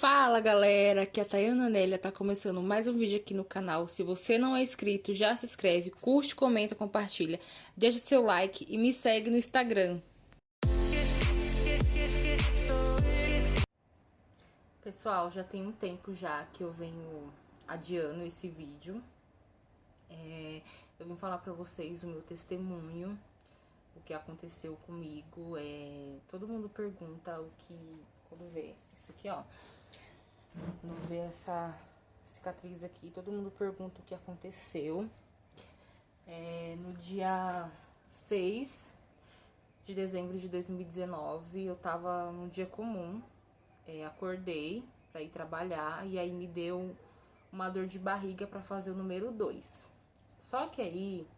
Fala galera, aqui é a Tayana Nélia, tá começando mais um vídeo aqui no canal. Se você não é inscrito, já se inscreve, curte, comenta, compartilha, deixa seu like e me segue no Instagram. Pessoal, já tem um tempo já que eu venho adiando esse vídeo. Eu vim falar pra vocês o meu testemunho, o que aconteceu comigo. Todo mundo pergunta o que, quando vê isso aqui, ó. Quando vê essa cicatriz aqui, todo mundo pergunta o que aconteceu. No dia 6 de dezembro de 2019, eu tava num dia comum, acordei pra ir trabalhar e aí me deu uma dor de barriga pra fazer o número 2. Só que aí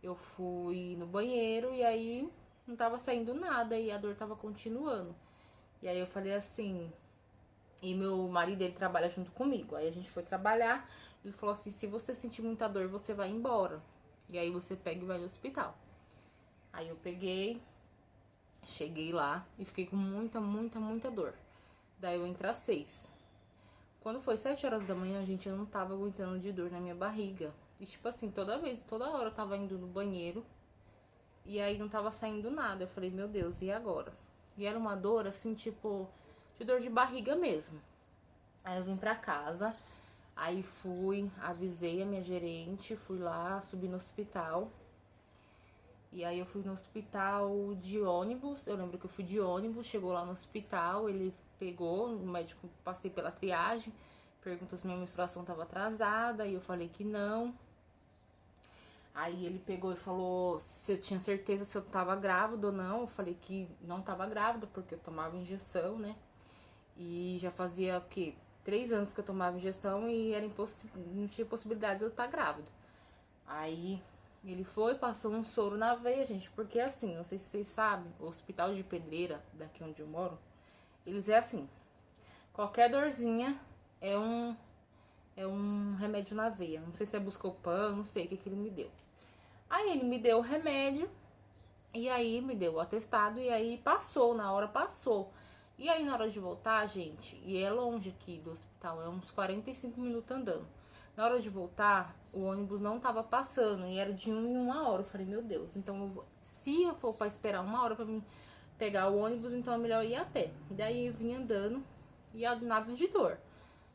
eu fui no banheiro e aí não tava saindo nada e a dor tava continuando. E aí eu falei assim, e meu marido, ele trabalha junto comigo. Aí a gente foi trabalhar, ele falou assim, se você sentir muita dor, você vai embora. E aí você pega e vai no hospital. Aí eu peguei, cheguei lá e fiquei com muita dor. Daí eu entrei às 6. Quando foi 7 horas da manhã, gente, eu não tava aguentando de dor na minha barriga. E tipo assim, toda hora eu tava indo no banheiro e aí não tava saindo nada. Eu falei, meu Deus, e agora? E era uma dor assim, tipo, de dor de barriga mesmo. Aí eu vim pra casa, aí fui, avisei a minha gerente, fui lá, subi no hospital. E aí eu fui no hospital de ônibus, eu lembro que eu fui de ônibus, chegou lá no hospital, ele pegou, o médico, passei pela triagem, perguntou se minha menstruação tava atrasada, e eu falei que não. Aí ele pegou e falou se eu tinha certeza se eu tava grávida ou não. Eu falei que não tava grávida, porque eu tomava injeção, né? E já fazia, o quê? 3 anos que eu tomava injeção e não tinha possibilidade de eu estar grávida. Aí ele foi, passou um soro na veia, gente, porque assim, não sei se vocês sabem, o Hospital de Pedreira, daqui onde eu moro, eles é assim, qualquer dorzinha é um remédio na veia. Não sei se é Buscopan, não sei o que ele me deu. Aí ele me deu o remédio, e aí me deu o atestado, e aí passou, na hora passou. E aí na hora de voltar, gente, e é longe aqui do hospital, é uns 45 minutos andando. Na hora de voltar, o ônibus não tava passando, e era de 1 em 1 hora. Eu falei, meu Deus, então se eu for pra esperar 1 hora pra mim pegar o ônibus, então é melhor ir a pé. Daí eu vim andando, e nada de dor.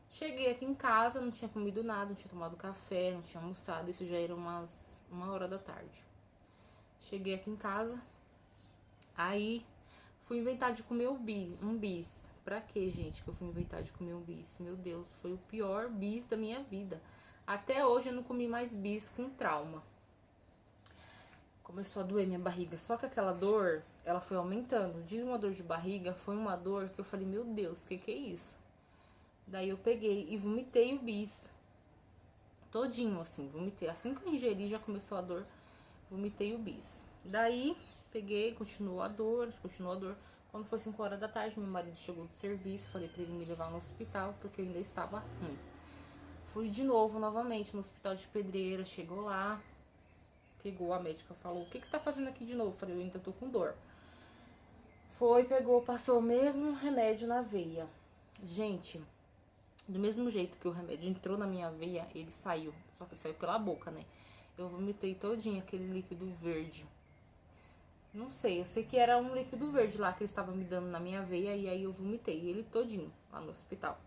Cheguei aqui em casa, não tinha comido nada, não tinha tomado café, não tinha almoçado, isso já era umas 1 hora da tarde. Cheguei aqui em casa, aí fui inventar de comer um bis. Pra quê, gente, que eu fui inventar de comer um bis? Meu Deus, foi o pior bis da minha vida. Até hoje eu não comi mais bis com trauma. Começou a doer minha barriga, só que aquela dor, ela foi aumentando. De uma dor de barriga, foi uma dor que eu falei, meu Deus, que é isso? Daí eu peguei e vomitei o bis. Todinho, assim, vomitei. Assim que eu ingeri, já começou a dor, vomitei o bis. Daí, peguei, continuou a dor. Quando foi 5 horas da tarde, meu marido chegou do serviço, falei pra ele me levar no hospital, porque eu ainda estava ruim. Fui de novo, novamente, no hospital de Pedreira, chegou lá, pegou, a médica falou, o que você tá fazendo aqui de novo? Falei, eu ainda tô com dor. Foi, pegou, passou o mesmo remédio na veia. Gente, do mesmo jeito que o remédio entrou na minha veia, ele saiu. Só que ele saiu pela boca, né? Eu vomitei todinho aquele líquido verde. Não sei, eu sei que era um líquido verde lá que eles estavam me dando na minha veia. E aí eu vomitei ele todinho lá no hospital.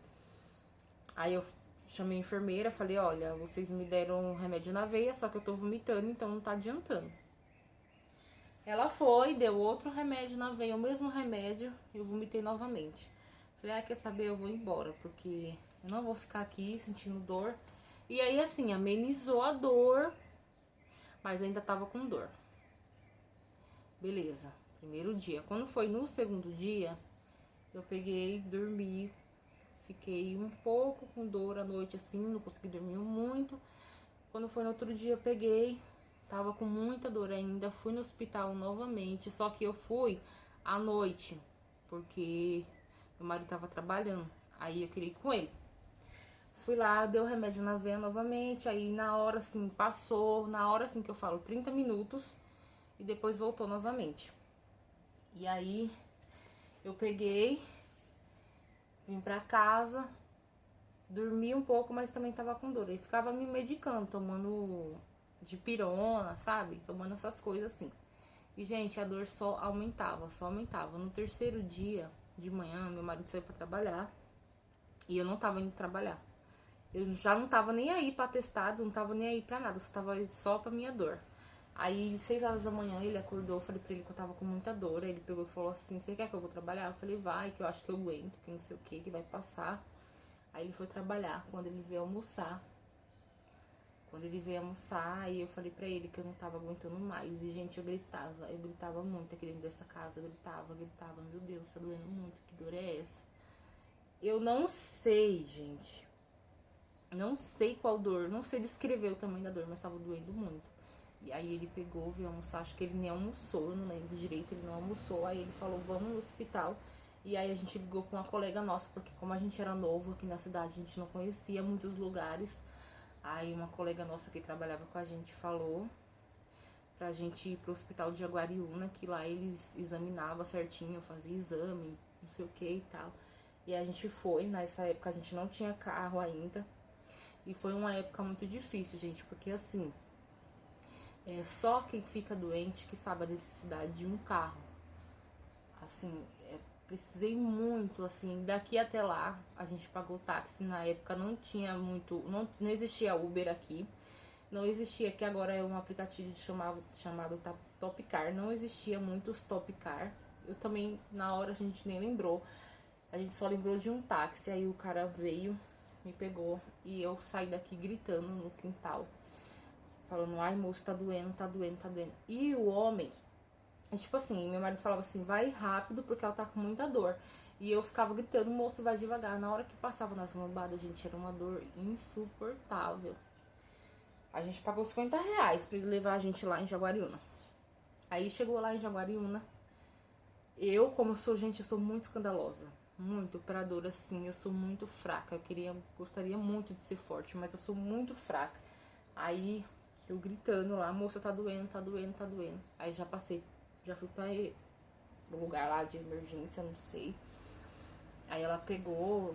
Aí eu chamei a enfermeira, falei, olha, vocês me deram um remédio na veia, só que eu tô vomitando, então não tá adiantando. Ela foi, deu outro remédio na veia, o mesmo remédio, eu vomitei novamente. Falei, quer saber, eu vou embora, porque eu não vou ficar aqui sentindo dor. E aí, assim, amenizou a dor, mas ainda tava com dor. Beleza, primeiro dia. Quando foi no segundo dia, eu peguei, dormi, fiquei um pouco com dor à noite, assim, não consegui dormir muito. Quando foi no outro dia, eu peguei, tava com muita dor ainda, fui no hospital novamente, só que eu fui à noite, porque meu marido tava trabalhando, aí eu queria ir com ele. Fui lá, deu remédio na veia novamente, aí na hora assim, passou, na hora assim que eu falo, 30 minutos, e depois voltou novamente. E aí, eu peguei, Vim pra casa, dormi um pouco, mas também tava com dor. Ele ficava me medicando, tomando dipirona, sabe? Tomando essas coisas assim. E, gente, a dor só aumentava, só aumentava. No terceiro dia de manhã, meu marido saiu pra trabalhar e eu não tava indo trabalhar. Eu já não tava nem aí pra atestado, não tava nem aí pra nada, só tava só pra minha dor. Aí, 6 horas da manhã, ele acordou, eu falei pra ele que eu tava com muita dor. Aí ele pegou e falou assim, você quer que eu vou trabalhar? Eu falei, vai, que eu acho que eu aguento, que não sei o que vai passar. Aí ele foi trabalhar. Quando ele veio almoçar, aí eu falei pra ele que eu não tava aguentando mais. E, gente, eu gritava muito aqui dentro dessa casa. Eu gritava, meu Deus, tá doendo muito, que dor é essa? Eu não sei, gente. Não sei qual dor, não sei descrever o tamanho da dor, mas tava doendo muito. E aí ele pegou, veio almoçar, acho que ele nem almoçou, eu não lembro direito, ele não almoçou. Aí ele falou, vamos no hospital. E aí a gente ligou com uma colega nossa, porque como a gente era novo aqui na cidade, a gente não conhecia muitos lugares. Aí uma colega nossa que trabalhava com a gente falou pra gente ir pro hospital de Jaguariúna, que lá eles examinavam certinho, faziam exame, não sei o que e tal. E a gente foi, nessa época a gente não tinha carro ainda. E foi uma época muito difícil, gente, porque assim, só quem fica doente que sabe a necessidade de um carro. Assim, precisei muito, assim, daqui até lá, a gente pagou táxi, na época não tinha muito, não existia Uber aqui, não existia, que agora é um aplicativo chamado Topcar, não existia muitos Topcar, eu também, na hora a gente nem lembrou, a gente só lembrou de um táxi, aí o cara veio, me pegou, e eu saí daqui gritando no quintal, falando, ai moço, tá doendo, tá doendo, tá doendo, e o homem, tipo assim, meu marido falava assim, vai rápido porque ela tá com muita dor. E eu ficava gritando, moço, vai devagar. Na hora que passava nas lombadas, gente, era uma dor insuportável. A gente pagou R$ 50 pra ele levar a gente lá em Jaguariúna. Aí chegou lá em Jaguariúna. Eu, como eu sou, gente, eu sou muito escandalosa. Muito, pra dor assim, eu sou muito fraca. Gostaria muito de ser forte, mas eu sou muito fraca. Aí, eu gritando lá, moça, tá doendo, tá doendo, tá doendo. Aí já passei. Já fui pra um lugar lá de emergência, não sei. Aí ela pegou,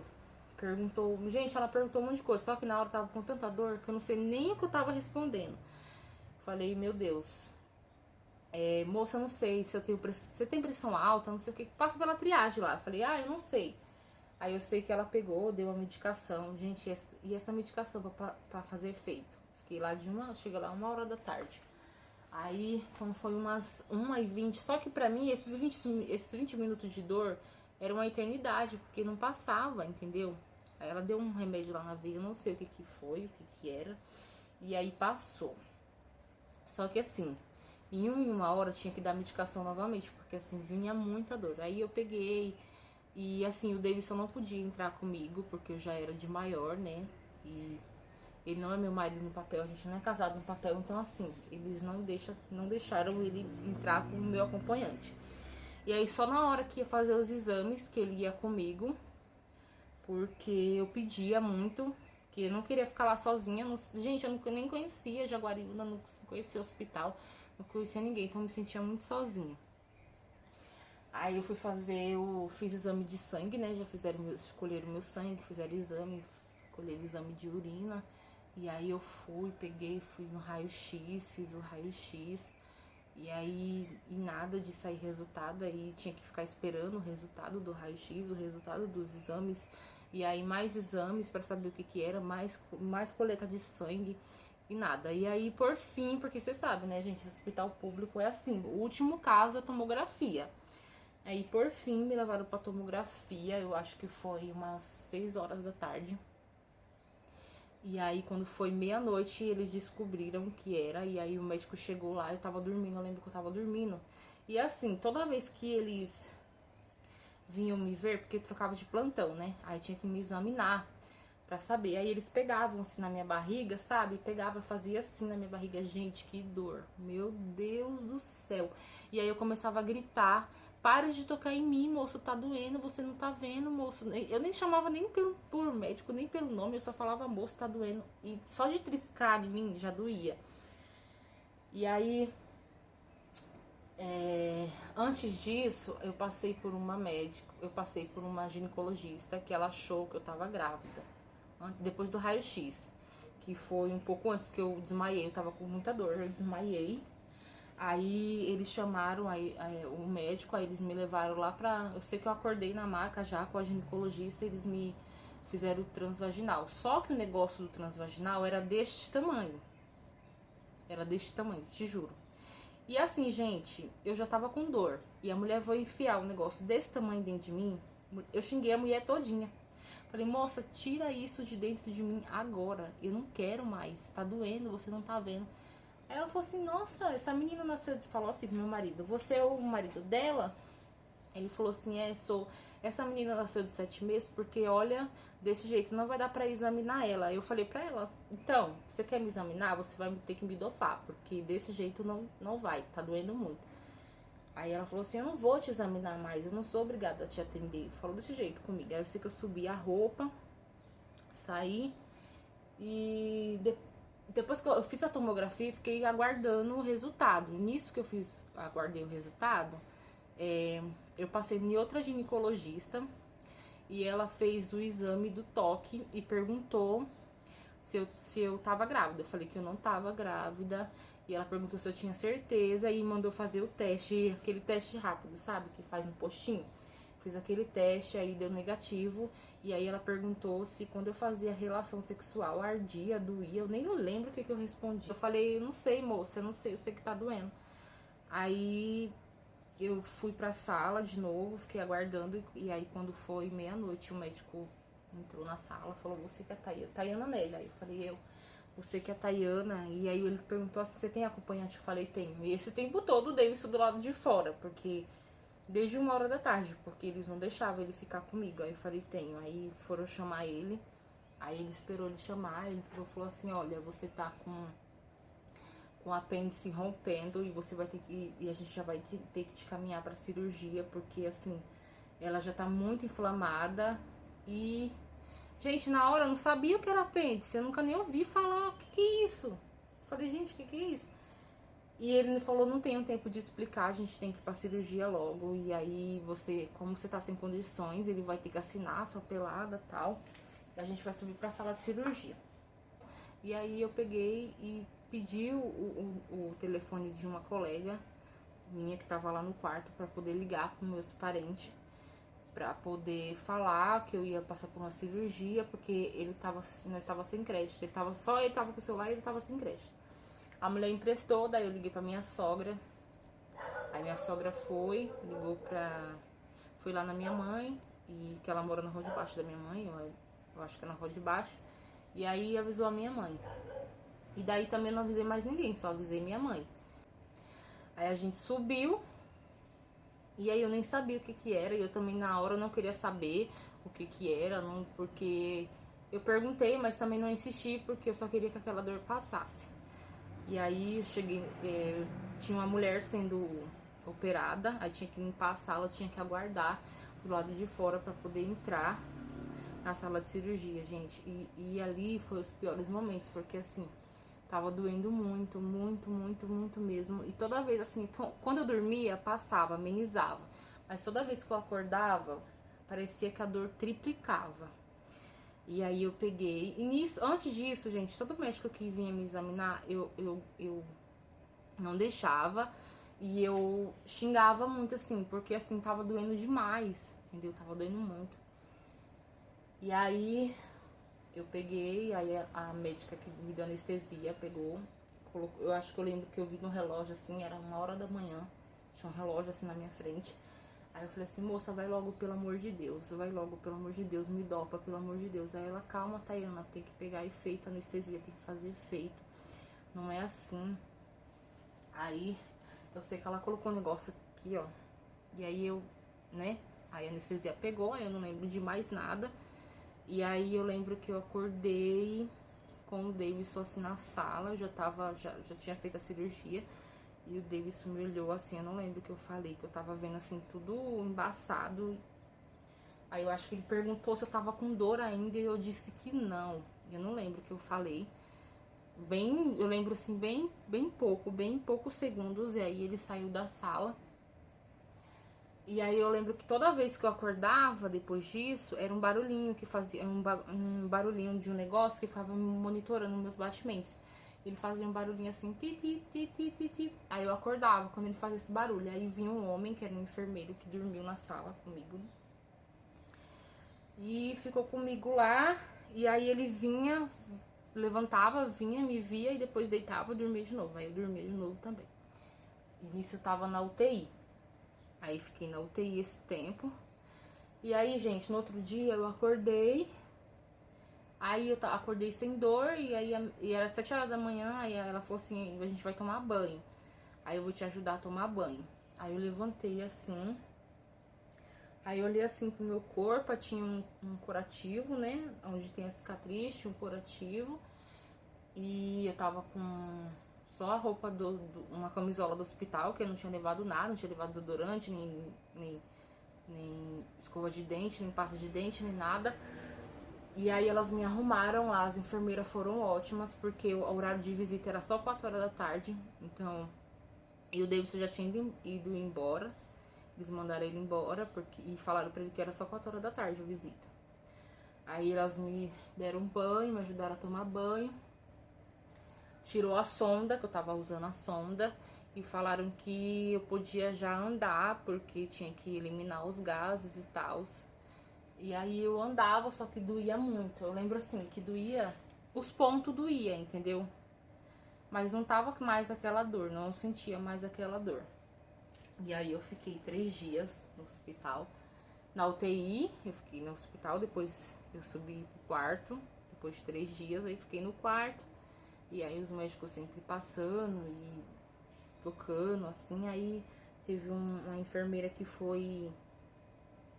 perguntou. Gente, ela perguntou um monte de coisa. Só que na hora eu tava com tanta dor que eu não sei nem o que eu tava respondendo. Falei, meu Deus. Moça, eu não sei se eu tenho pressão. Você tem pressão alta, não sei o que. Passa pela triagem lá. Falei, eu não sei. Aí eu sei que ela pegou, deu uma medicação. Gente, e essa medicação pra fazer efeito? Fiquei lá cheguei lá 1h da tarde. Aí, quando foi umas 1h20, só que pra mim, esses 20 minutos de dor era uma eternidade, porque não passava, entendeu? Aí ela deu um remédio lá na veia, eu não sei o que foi, o que era, e aí passou. Só que assim, em uma hora tinha que dar medicação novamente, porque assim, vinha muita dor. Aí eu peguei, e assim, o Davidson não podia entrar comigo, porque eu já era de maior, né, e ele não é meu marido no papel, a gente não é casado no papel, então assim, eles não deixaram ele entrar como meu acompanhante. E aí só na hora que ia fazer os exames que ele ia comigo, porque eu pedia muito, que eu não queria ficar lá sozinha. Gente, eu nem conhecia Jaguariúna, não conhecia o hospital, não conhecia ninguém, então eu me sentia muito sozinha. Aí eu fiz exame de sangue, né, escolheram meu sangue, fizeram exame, escolheram exame de urina. E aí eu fui no raio-x, fiz o raio-x. E aí, nada de sair resultado. Aí tinha que ficar esperando o resultado do raio-x, o resultado dos exames. E aí mais exames pra saber o que era, mais coleta de sangue e nada. E aí, por fim, porque você sabe, né, gente, hospital público é assim. O último caso é tomografia. Aí, por fim, me levaram pra tomografia. Eu acho que foi umas 6 horas da tarde. E aí, quando foi meia-noite, eles descobriram que era. E aí, o médico chegou lá, eu tava dormindo, eu lembro que eu tava dormindo. E assim, toda vez que eles vinham me ver, porque eu trocava de plantão, né? Aí tinha que me examinar pra saber. Aí eles pegavam assim na minha barriga, sabe? Pegava, fazia assim na minha barriga. Gente, que dor. Meu Deus do céu. E aí eu começava a gritar. Para de tocar em mim, moço, tá doendo, você não tá vendo, moço. Eu nem chamava nem por médico, nem pelo nome, eu só falava, moço, tá doendo. E só de triscar em mim já doía. E aí, Antes disso, eu passei por uma médica, eu passei por uma ginecologista que ela achou que eu tava grávida. Depois do raio-x, que foi um pouco antes que eu desmaiei, eu tava com muita dor, eu desmaiei. Aí eles chamaram o médico, aí eles me levaram lá pra... Eu sei que eu acordei na maca já com a ginecologista, eles me fizeram o transvaginal. Só que o negócio do transvaginal era deste tamanho. Era deste tamanho, te juro. E assim, gente, eu já tava com dor. E a mulher foi enfiar um negócio desse tamanho dentro de mim. Eu xinguei a mulher todinha. Falei, moça, tira isso de dentro de mim agora. Eu não quero mais. Tá doendo, você não tá vendo. Aí ela falou assim, nossa, essa menina nasceu... Falou assim pro meu marido, você é o marido dela? Ele falou assim, sou... Essa menina nasceu de 7 meses porque, olha, desse jeito não vai dar pra examinar ela. Eu falei pra ela, então, você quer me examinar? Você vai ter que me dopar, porque desse jeito não vai, tá doendo muito. Aí ela falou assim, eu não vou te examinar mais, eu não sou obrigada a te atender. Falou desse jeito comigo. Aí eu sei que eu subi a roupa, saí e depois que eu fiz a tomografia, fiquei aguardando o resultado. Nisso que eu aguardei o resultado, eu passei em outra ginecologista e ela fez o exame do toque e perguntou se eu tava grávida. Eu falei que eu não tava grávida. E ela perguntou se eu tinha certeza e mandou fazer o teste, aquele teste rápido, sabe? Que faz no postinho. Fiz aquele teste, aí deu negativo. E aí ela perguntou se quando eu fazia relação sexual ardia, doía. Eu nem lembro o que eu respondi. Eu falei, eu não sei, moça, eu não sei, eu sei que tá doendo. Aí eu fui pra sala de novo, fiquei aguardando. E aí quando foi meia-noite, o médico entrou na sala, falou, você que é a Tayana Nélia. Aí eu falei, você que é a Tayana. E aí ele perguntou assim, você tem acompanhante? Eu falei, tenho. E esse tempo todo o Davidson do lado de fora, porque desde 1 hora da tarde, porque eles não deixavam ele ficar comigo. Aí eu falei, tenho. Aí foram chamar ele, aí ele esperou ele chamar, ele falou assim, olha, você tá com o apêndice rompendo e você vai ter que, e a gente já vai ter que te caminhar pra cirurgia, porque assim, ela já tá muito inflamada. E gente, na hora eu não sabia o que era apêndice, eu nunca nem ouvi falar, o que é isso? Falei, gente, o que é isso? E ele me falou, não tenho tempo de explicar, a gente tem que ir pra cirurgia logo. E aí você, como você tá sem condições, ele vai ter que assinar a sua pelada e tal. E a gente vai subir pra sala de cirurgia. E aí eu peguei e pedi o telefone de uma colega minha que tava lá no quarto pra poder ligar pros meus parentes, pra poder falar que eu ia passar por uma cirurgia, porque nós estava sem crédito. Ele tava com o celular e ele tava sem crédito. A mulher emprestou, daí eu liguei pra minha sogra. Aí minha sogra foi lá na minha mãe, e que ela mora na rua de baixo da minha mãe, eu acho que é na rua de baixo. E aí avisou a minha mãe. E daí também não avisei mais ninguém, só avisei minha mãe. Aí a gente subiu, e aí eu nem sabia o que era, e eu também na hora não queria saber o que era, não, porque eu perguntei, mas também não insisti, porque eu só queria que aquela dor passasse. E aí eu cheguei, tinha uma mulher sendo operada, aí tinha que limpar a sala, tinha que aguardar do lado de fora pra poder entrar na sala de cirurgia, gente. E ali foi os piores momentos, porque assim, tava doendo muito, muito, muito, muito mesmo. E toda vez, assim, quando eu dormia, passava, amenizava. Mas toda vez que eu acordava, parecia que a dor triplicava. E aí eu peguei. E nisso, antes disso, gente, todo médico que vinha me examinar, eu não deixava. E eu xingava muito, assim, porque assim, tava doendo demais, entendeu? Tava doendo muito. E aí eu peguei, aí a médica que me deu anestesia pegou, colocou, eu acho que eu lembro que eu vi no relógio assim, era 1 hora da manhã, tinha um relógio assim na minha frente. Aí eu falei assim, moça, vai logo, pelo amor de Deus, vai logo, pelo amor de Deus, me dopa, pelo amor de Deus. Aí ela, calma, Tayana, tem que pegar efeito, anestesia, tem que fazer efeito, não é assim. Aí eu sei que ela colocou um negócio aqui, ó, e aí eu, né, aí a anestesia pegou, aí eu não lembro de mais nada. E aí eu lembro que eu acordei com o Davidson assim na sala, eu já tinha feito a cirurgia. E o Davidson me olhou assim, eu não lembro o que eu falei, que eu tava vendo assim, tudo embaçado. Aí eu acho que ele perguntou se eu tava com dor ainda e eu disse que não. Eu não lembro o que eu falei. bem, eu lembro assim, bem poucos segundos, e aí ele saiu da sala. E aí eu lembro que toda vez que eu acordava depois disso, era um barulhinho que fazia, um barulhinho de um negócio que ficava monitorando meus batimentos. Ele fazia um barulhinho assim, ti, ti, ti, ti, ti, ti. Aí eu acordava quando ele fazia esse barulho. Aí vinha um homem, que era um enfermeiro, que dormiu na sala comigo. E ficou comigo lá, e aí ele vinha, levantava, vinha, me via, e depois deitava e dormia de novo. Aí eu dormia de novo também. E nisso eu tava na UTI. Aí fiquei na UTI esse tempo. E aí, gente, no outro dia eu acordei. Aí eu acordei sem dor. E era 7 horas da manhã. Aí ela falou assim: a gente vai tomar banho. Aí eu vou te ajudar a tomar banho. Aí eu levantei assim. Aí eu olhei assim pro meu corpo. Tinha um curativo, né? Onde tem a cicatriz, tinha um curativo. E eu tava com só a roupa uma camisola do hospital, que eu não tinha levado nada, não tinha levado desodorante, nem escova de dente, nem pasta de dente, nem nada. E aí elas me arrumaram lá, as enfermeiras foram ótimas, porque o horário de visita era só 4 horas da tarde. Então, e o Davidson já tinha ido embora. Eles mandaram ele embora e falaram pra ele que era só 4 horas da tarde a visita. Aí elas me deram um banho, me ajudaram a tomar banho. Tirou a sonda, que eu tava usando a sonda, e falaram que eu podia já andar, porque tinha que eliminar os gases e tal. E aí eu andava, só que doía muito. Eu lembro assim, que doía, os pontos doía, entendeu? Mas não tava mais aquela dor, não sentia mais aquela dor. E aí eu fiquei 3 dias no hospital. Na UTI, eu fiquei no hospital, depois eu subi pro quarto, depois de 3 dias, aí fiquei no quarto. E aí os médicos sempre passando e tocando, assim. Aí teve uma enfermeira que foi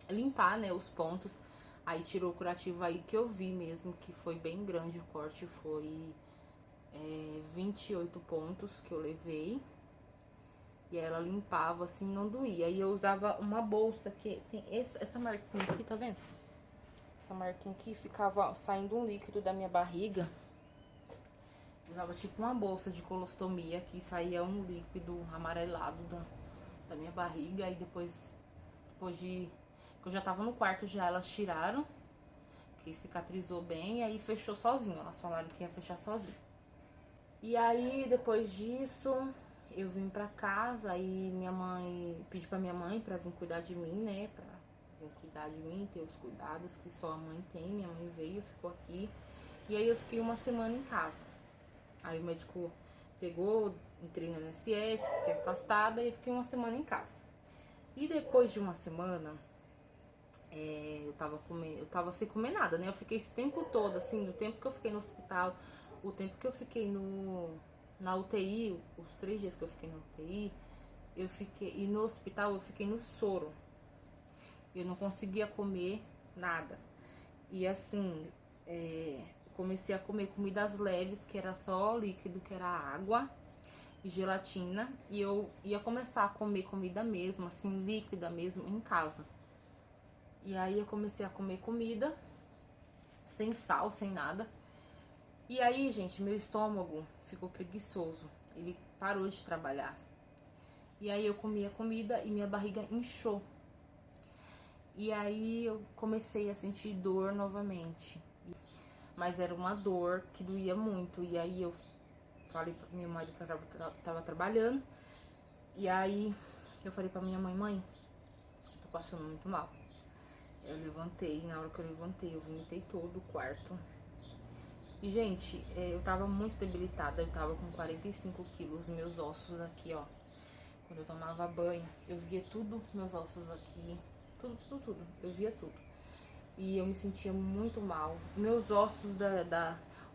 limpar, né, os pontos. Aí tirou o curativo aí que eu vi mesmo, que foi bem grande o corte. Foi 28 pontos que eu levei. E aí ela limpava, assim, não doía. Aí eu usava uma bolsa que tem essa marquinha aqui, tá vendo? Essa marquinha aqui ficava saindo um líquido da minha barriga. Usava tipo uma bolsa de colostomia, que saía um líquido amarelado da minha barriga. E depois de que eu já tava no quarto, já elas tiraram, que cicatrizou bem, e aí fechou sozinho. Elas falaram que ia fechar sozinho. E aí depois disso eu vim pra casa, aí minha mãe, pedi pra minha mãe pra vir cuidar de mim, né, pra vir cuidar de mim, ter os cuidados que só a mãe tem. Minha mãe veio, ficou aqui, e aí eu fiquei uma semana em casa. Aí o médico pegou, entrei no INSS, fiquei afastada e fiquei uma semana em casa. E depois de uma semana, eu tava sem comer nada, né? Eu fiquei esse tempo todo, assim, do tempo que eu fiquei no hospital, o tempo que eu fiquei na UTI, os 3 dias que eu fiquei na UTI, e no hospital eu fiquei no soro. Eu não conseguia comer nada. E assim, comecei a comer comidas leves, que era só líquido, que era água e gelatina. E eu ia começar a comer comida mesmo, assim, líquida mesmo, em casa. E aí eu comecei a comer comida, sem sal, sem nada. E aí, gente, meu estômago ficou preguiçoso. Ele parou de trabalhar. E aí eu comia comida e minha barriga inchou. E aí eu comecei a sentir dor novamente. Mas era uma dor que doía muito. E aí eu falei pra meu marido que tava trabalhando. E aí eu falei pra minha mãe, tô passando muito mal. Eu levantei, na hora que eu levantei, eu vomitei todo o quarto. E, gente, eu tava muito debilitada, eu tava com 45 quilos, meus ossos aqui, ó. Quando eu tomava banho, eu via tudo, meus ossos aqui, tudo, eu via tudo. E eu me sentia muito mal. Meus ossos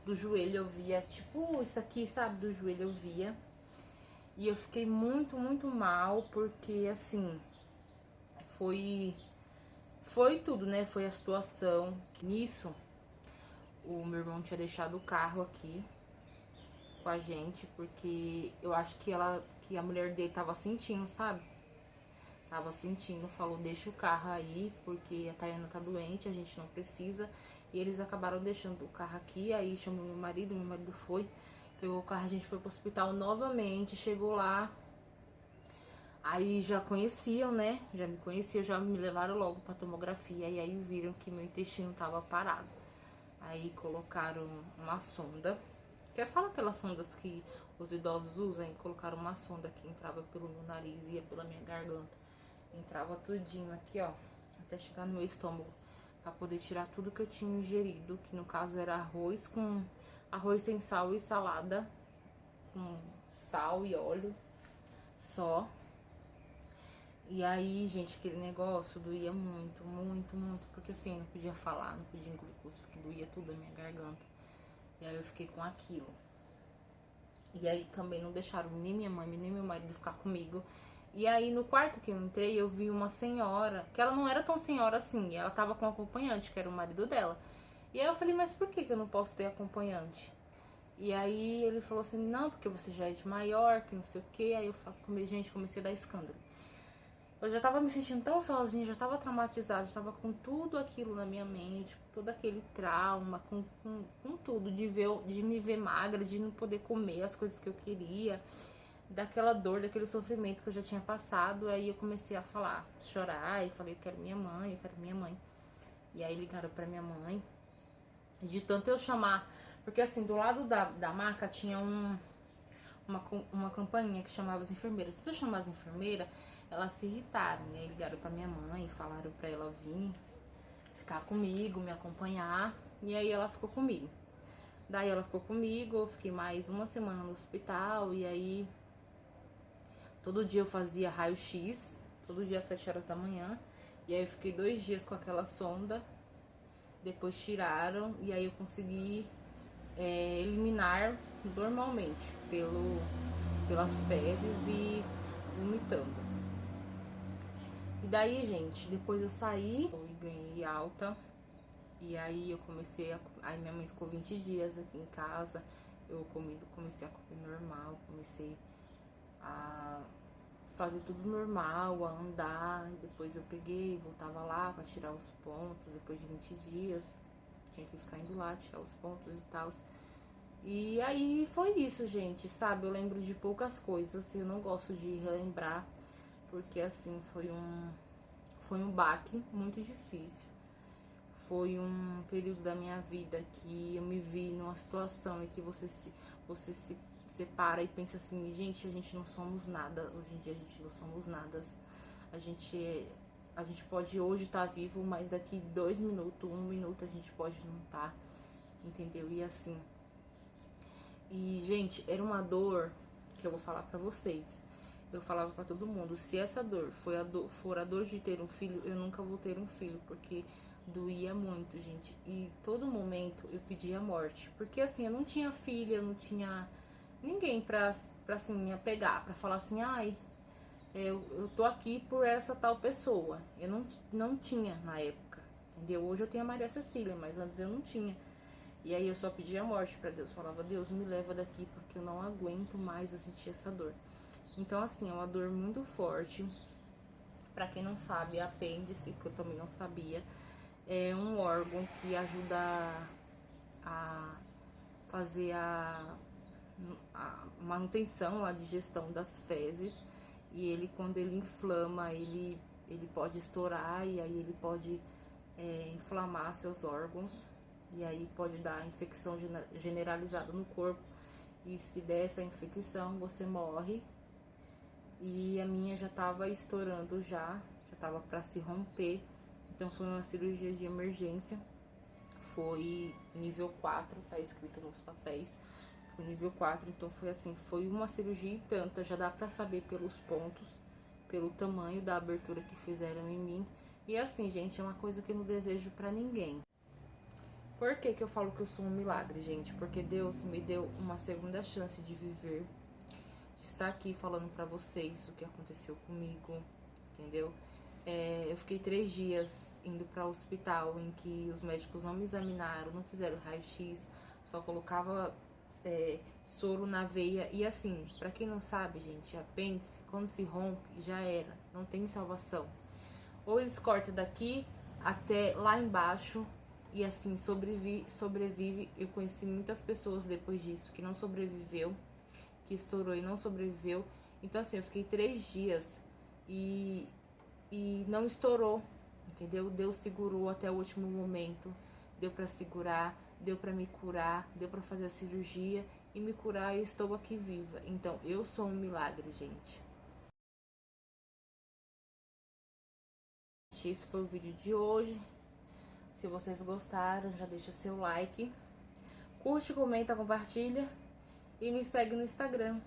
do joelho eu via, tipo, isso aqui, sabe, do joelho eu via. E eu fiquei muito, muito mal, porque, assim, foi tudo, né? Foi a situação. Nisso, o meu irmão tinha deixado o carro aqui com a gente, porque eu acho que a mulher dele tava sentindo, sabe? Tava sentindo, falou, deixa o carro aí, porque a Tayana tá doente, a gente não precisa. E eles acabaram deixando o carro aqui, aí chamou meu marido foi. Pegou o carro, a gente foi pro hospital novamente, chegou lá. Aí já conheciam, né? Já me conheciam, já me levaram logo pra tomografia. E aí viram que meu intestino tava parado. Aí colocaram uma sonda, que é só aquelas sondas que os idosos usam. E colocaram uma sonda que entrava pelo meu nariz, ia pela minha garganta. Entrava tudinho aqui, ó, até chegar no meu estômago. Pra poder tirar tudo que eu tinha ingerido. Que no caso era arroz sem sal e salada. Com sal e óleo só. E aí, gente, aquele negócio doía muito, muito, muito. Porque assim, eu não podia falar, não podia engolir custo, porque doía tudo a minha garganta. E aí eu fiquei com aquilo. E aí também não deixaram nem minha mãe, nem meu marido ficar comigo. E aí no quarto que eu entrei, eu vi uma senhora, que ela não era tão senhora assim, ela tava com um acompanhante, que era o marido dela. E aí eu falei, mas por que eu não posso ter acompanhante? E aí ele falou assim, não, porque você já é de maior, que não sei o que. Aí eu falei, gente, comecei a dar escândalo. Eu já tava me sentindo tão sozinha, já tava traumatizada, já tava com tudo aquilo na minha mente, com todo aquele trauma, com tudo, de me ver magra, de não poder comer as coisas que eu queria, daquela dor, daquele sofrimento que eu já tinha passado. Aí eu comecei a falar, chorar, e falei, eu quero minha mãe, eu quero minha mãe. E aí ligaram pra minha mãe, e de tanto eu chamar, porque assim, do lado da maca tinha uma campainha que chamava as enfermeiras. Se eu chamar as enfermeiras, elas se irritaram. E aí ligaram pra minha mãe, falaram pra ela vir ficar comigo, me acompanhar. E aí ela ficou comigo. Daí ela ficou comigo, eu fiquei mais uma semana no hospital. E aí todo dia eu fazia raio-x, todo dia às 7 horas da manhã. E aí eu fiquei 2 dias com aquela sonda. Depois tiraram e aí eu consegui eliminar normalmente pelas fezes e vomitando. E daí, gente, depois eu saí e ganhei alta. E aí eu comecei aí minha mãe ficou 20 dias aqui em casa. Eu comecei a comer normal, comecei a fazer tudo normal, a andar. E depois eu peguei, voltava lá pra tirar os pontos. Depois de 20 dias, tinha que ficar indo lá, tirar os pontos e tal. E aí foi isso, gente, sabe? Eu lembro de poucas coisas, eu não gosto de relembrar, porque assim, foi um baque muito difícil. Foi um período da minha vida que eu me vi numa situação em que você se separa e pensa assim, gente, a gente não somos nada, hoje em dia a gente não somos nada. A gente pode hoje estar vivo, mas daqui 2 minutos, 1 minuto a gente pode não estar, entendeu? E assim, e gente, era uma dor que eu vou falar pra vocês. Eu falava pra todo mundo, se essa dor for a dor de ter um filho, eu nunca vou ter um filho, porque doía muito, gente. E todo momento eu pedia a morte, porque assim, eu não tinha filha, eu não tinha ninguém pra assim, me apegar, pra falar assim, ai, eu tô aqui por essa tal pessoa. Eu não tinha na época, entendeu? Hoje eu tenho a Maria Cecília, mas antes eu não tinha. E aí eu só pedia a morte pra Deus, falava, Deus, me leva daqui, porque eu não aguento mais a sentir essa dor. Então assim, é uma dor muito forte. Pra quem não sabe, apêndice, que eu também não sabia, é um órgão que ajuda a fazer a manutenção, a digestão das fezes. E ele, quando ele inflama, ele pode estourar, e aí ele pode inflamar seus órgãos. E aí pode dar infecção generalizada no corpo. E se der essa infecção, você morre. E a minha já tava estourando já tava pra se romper. Então foi uma cirurgia de emergência. Foi nível 4, tá escrito nos papéis. Foi nível 4, então foi assim, foi uma cirurgia e tanta. Já dá pra saber pelos pontos, pelo tamanho da abertura que fizeram em mim. E assim, gente, é uma coisa que eu não desejo pra ninguém. Por que que eu falo que eu sou um milagre, gente? Porque Deus me deu uma segunda chance de viver, de estar aqui falando pra vocês o que aconteceu comigo, entendeu? Eu fiquei 3 dias indo para o hospital, em que os médicos não me examinaram, não fizeram raio-x, só colocava soro na veia. E assim, pra quem não sabe, gente, apêndice, quando se rompe, já era, não tem salvação. Ou eles cortam daqui até lá embaixo, e assim, sobrevive. Eu conheci muitas pessoas depois disso que não sobreviveu, que estourou e não sobreviveu. Então assim, eu fiquei 3 dias e, e não estourou, entendeu? Deus segurou até o último momento, deu pra segurar, deu pra me curar, deu pra fazer a cirurgia e me curar e estou aqui viva. Então eu sou um milagre, gente. Esse foi o vídeo de hoje. Se vocês gostaram, já deixa seu like, curte, comenta, compartilha e me segue no Instagram.